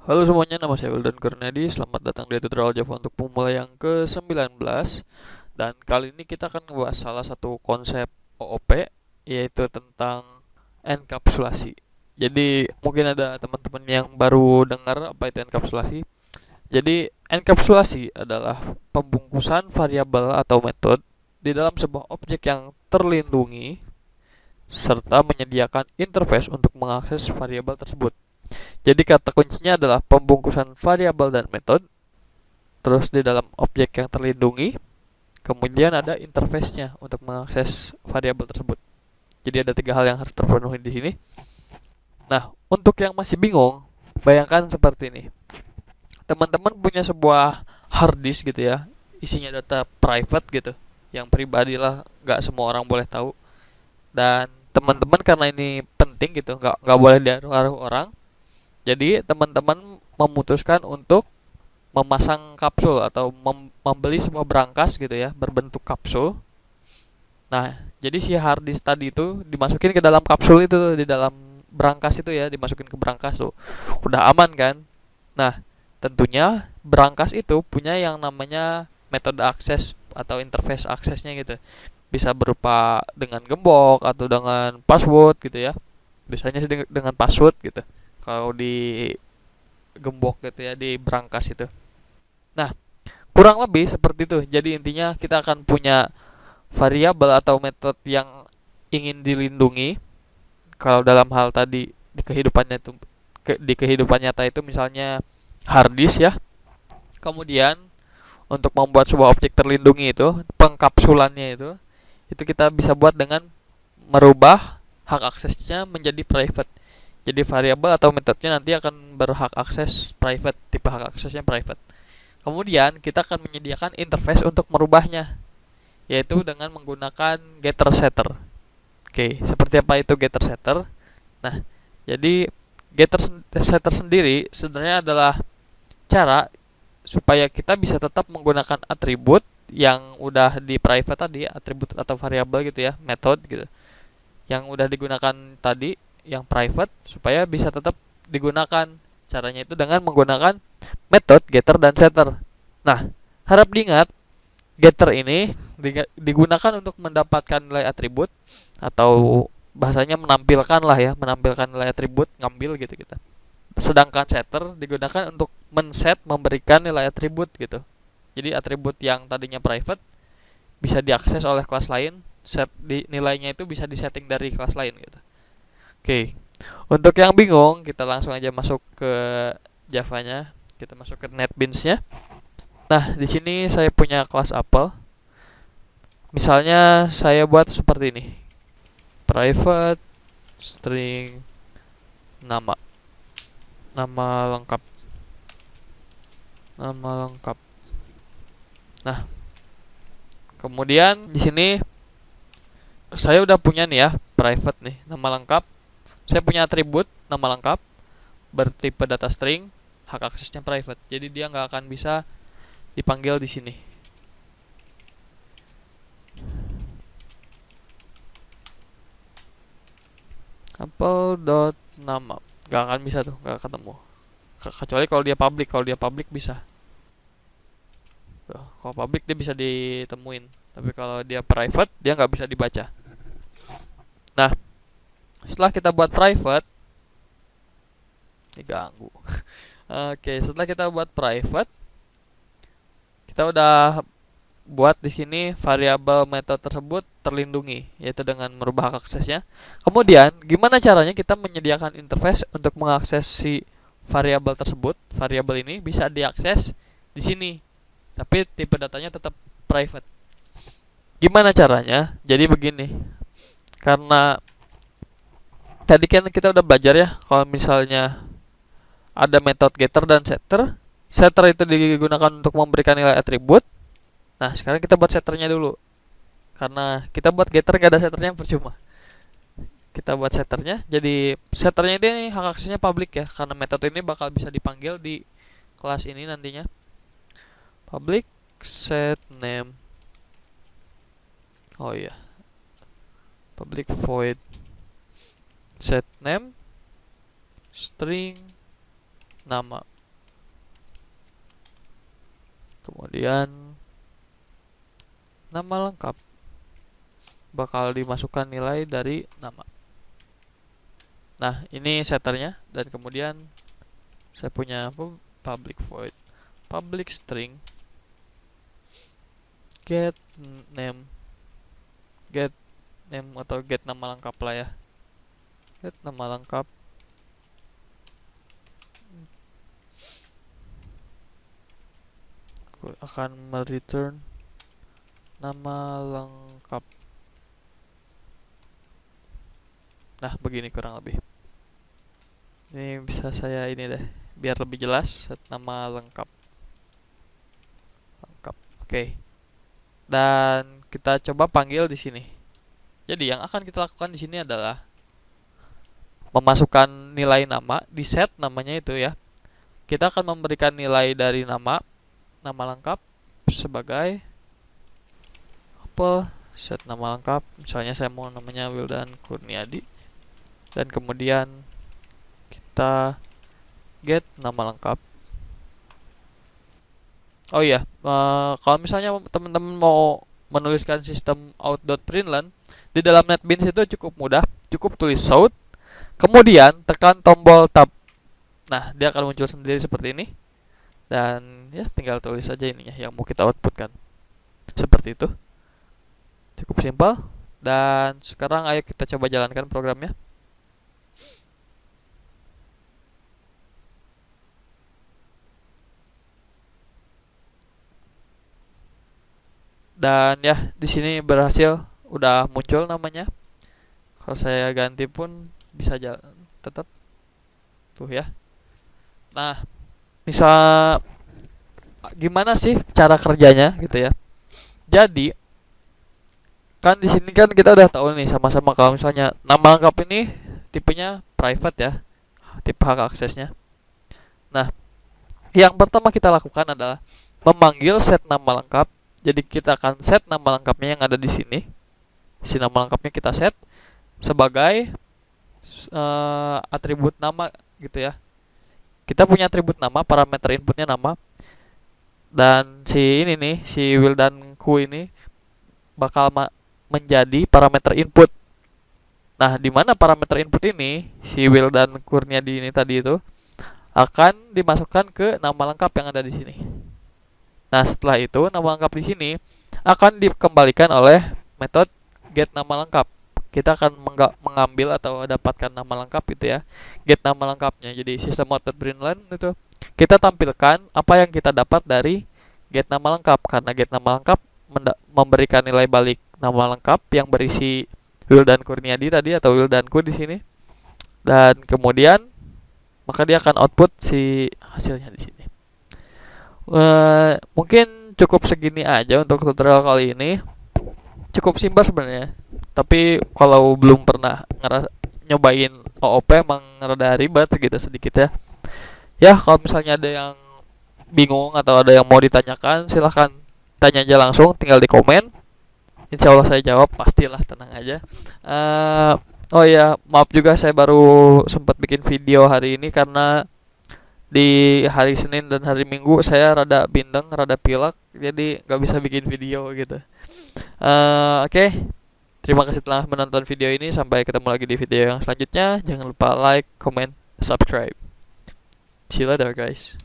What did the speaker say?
Halo semuanya, nama saya Wildan Kurnedi. Selamat datang di tutorial Java untuk pemula yang ke-19. Dan kali ini kita akan membahas salah satu konsep OOP, yaitu tentang enkapsulasi. Jadi mungkin ada teman-teman yang baru dengar apa itu enkapsulasi. Jadi enkapsulasi adalah pembungkusan variabel atau metode di dalam sebuah objek yang terlindungi serta menyediakan interface untuk mengakses variabel tersebut. Jadi kata kuncinya adalah pembungkusan variabel dan metode, terus di dalam objek yang terlindungi, kemudian ada interface-nya untuk mengakses variabel tersebut. Jadi ada tiga hal yang harus terpenuhi di sini. Nah, untuk yang masih bingung, bayangkan seperti ini. Teman-teman punya sebuah hard disk gitu ya, isinya data private gitu, yang pribadi lah, nggak semua orang boleh tahu. Dan teman-teman karena ini penting gitu, nggak boleh diaruh-aruh orang. Jadi teman-teman memutuskan untuk memasang kapsul atau membeli sebuah berangkas gitu ya, berbentuk kapsul. Nah, jadi si hard disk tadi itu dimasukin ke dalam kapsul itu, di dalam berangkas itu ya, dimasukin ke berangkas tuh. Udah aman kan? Nah, tentunya berangkas itu punya yang namanya metode akses atau interface aksesnya gitu. Bisa berupa dengan gembok atau dengan password gitu ya. Biasanya sih dengan password gitu. Kalau di gembok gitu ya, di berangkas itu. Nah, kurang lebih seperti itu. Jadi intinya kita akan punya variabel atau metode yang ingin dilindungi. Kalau dalam hal tadi di kehidupannya itu, di kehidupan nyata itu misalnya hard disk ya. Kemudian untuk membuat sebuah objek terlindungi itu, pengkapsulannya itu kita bisa buat dengan merubah hak aksesnya menjadi private. Jadi variabel atau metodenya nanti akan berhak akses private, tipe hak aksesnya private. Kemudian kita akan menyediakan interface untuk merubahnya, yaitu dengan menggunakan getter setter. Oke, seperti apa itu getter setter? Nah, jadi getter setter sendiri sebenarnya adalah cara supaya kita bisa tetap menggunakan atribut yang udah di private tadi, atribut atau variabel gitu ya, method gitu. Yang udah digunakan tadi yang private supaya bisa tetap digunakan. Caranya itu dengan menggunakan metode getter dan setter. Nah, harap diingat getter ini digunakan untuk mendapatkan nilai atribut atau bahasanya menampilkan lah ya, menampilkan nilai atribut, ngambil gitu kita. Sedangkan setter digunakan untuk men-set, memberikan nilai atribut gitu. Jadi atribut yang tadinya private bisa diakses oleh kelas lain, set di nilainya itu bisa disetting dari kelas lain gitu. Oke. Untuk yang bingung, kita langsung aja masuk ke Java-nya. Kita masuk ke NetBeans-nya. Nah, di sini saya punya kelas Apple. Misalnya saya buat seperti ini. Private string nama. Nama lengkap. Nama lengkap. Nah, kemudian di sini saya udah punya nih ya, private nih, nama lengkap. Saya punya atribut nama lengkap bertipe data string, hak aksesnya private. Jadi dia nggak akan bisa dipanggil di sini. Apple.nama nggak akan bisa tuh, nggak ketemu. Kecuali kalau dia public, bisa. Tuh, kalau public dia bisa ditemuin, tapi kalau dia private dia nggak bisa dibaca. Nah, setelah kita buat private, ini ganggu. Oke, setelah kita buat private, kita udah buat di sini variabel metode tersebut terlindungi, yaitu dengan merubah hak aksesnya. Kemudian, gimana caranya kita menyediakan interface untuk mengakses si variabel tersebut? Variabel ini bisa diakses di sini, tapi tipe datanya tetap private. Gimana caranya? Jadi begini, karena tadi kan kita udah belajar ya, kalau misalnya ada metode getter dan setter. Setter itu digunakan untuk memberikan nilai atribut. Nah, sekarang kita buat setternya dulu. Karena kita buat getter gak ada setternya percuma. Kita buat setternya. Jadi setternya ini hak aksesnya public ya, karena metode ini bakal bisa dipanggil di kelas ini nantinya. Public set name. Oh iya. Public void set name string nama. kemudian nama lengkap bakal dimasukkan nilai dari nama. Nah, ini setternya, dan kemudian saya punya public void public string get name atau get nama lengkap lah ya. Get nama lengkap akan mereturn nama lengkap. Nah, begini kurang lebih. Ini bisa saya ini deh, biar lebih jelas. Set nama lengkap. Oke. Dan kita coba panggil di sini. Jadi yang akan kita lakukan di sini adalah memasukkan nilai nama di set namanya itu ya. Kita akan memberikan nilai dari nama lengkap sebagai apa? Set nama lengkap. Misalnya saya mau namanya Wildan Kurniadi, dan kemudian kita get nama lengkap. Oh iya, kalau misalnya teman-teman mau menuliskan sistem out.println di dalam NetBeans itu cukup mudah, cukup tulis out, kemudian tekan tombol tab. Nah, dia akan muncul sendiri seperti ini, dan ya tinggal tulis saja ininya yang mau kita outputkan. Seperti itu, cukup simpel. Dan sekarang ayo kita coba jalankan programnya. Dan ya, di sini berhasil, udah muncul namanya. Kalau saya ganti pun bisa jalan tetap tuh ya. Nah, misal gimana sih cara kerjanya gitu ya. Jadi kan di sini kan kita udah tahu nih sama-sama kalau misalnya nama lengkap ini tipenya private ya, tipe hak aksesnya. Nah, yang pertama kita lakukan adalah memanggil set nama lengkap. Jadi kita akan set nama lengkapnya yang ada di sini. Si nama lengkapnya kita set sebagai atribut nama gitu ya. Kita punya atribut nama, parameter inputnya nama, dan si ini nih, si Wildanku ini bakal menjadi parameter input. Nah, di mana parameter input ini, si Wildan Kurniadi ini tadi itu akan dimasukkan ke nama lengkap yang ada di sini. Nah, setelah itu nama lengkap di sini akan dikembalikan oleh metode get nama lengkap. Kita akan mengambil atau dapatkan nama lengkap itu ya, get nama lengkapnya. Jadi sistem out.println itu kita tampilkan apa yang kita dapat dari get nama lengkap, karena get nama lengkap memberikan nilai balik nama lengkap yang berisi Wildan Kurniadi tadi atau Wildanku di sini. Dan kemudian maka dia akan output si hasilnya di sini. Mungkin cukup segini aja untuk tutorial kali ini. Cukup simpel sebenarnya, tapi kalau belum pernah nyobain OOP emang rada ribet gitu sedikit ya. Ya, kalau misalnya ada yang bingung atau ada yang mau ditanyakan, silahkan tanya aja langsung, tinggal di komen. Insya Allah saya jawab, pastilah, tenang aja. Oh ya, maaf juga saya baru sempat bikin video hari ini karena di hari Senin dan hari Minggu saya rada bindeng, rada pilek, jadi gak bisa bikin video gitu. Oke. Terima kasih telah menonton video ini. Sampai ketemu lagi di video yang selanjutnya. Jangan lupa like, comment, subscribe. See you later guys.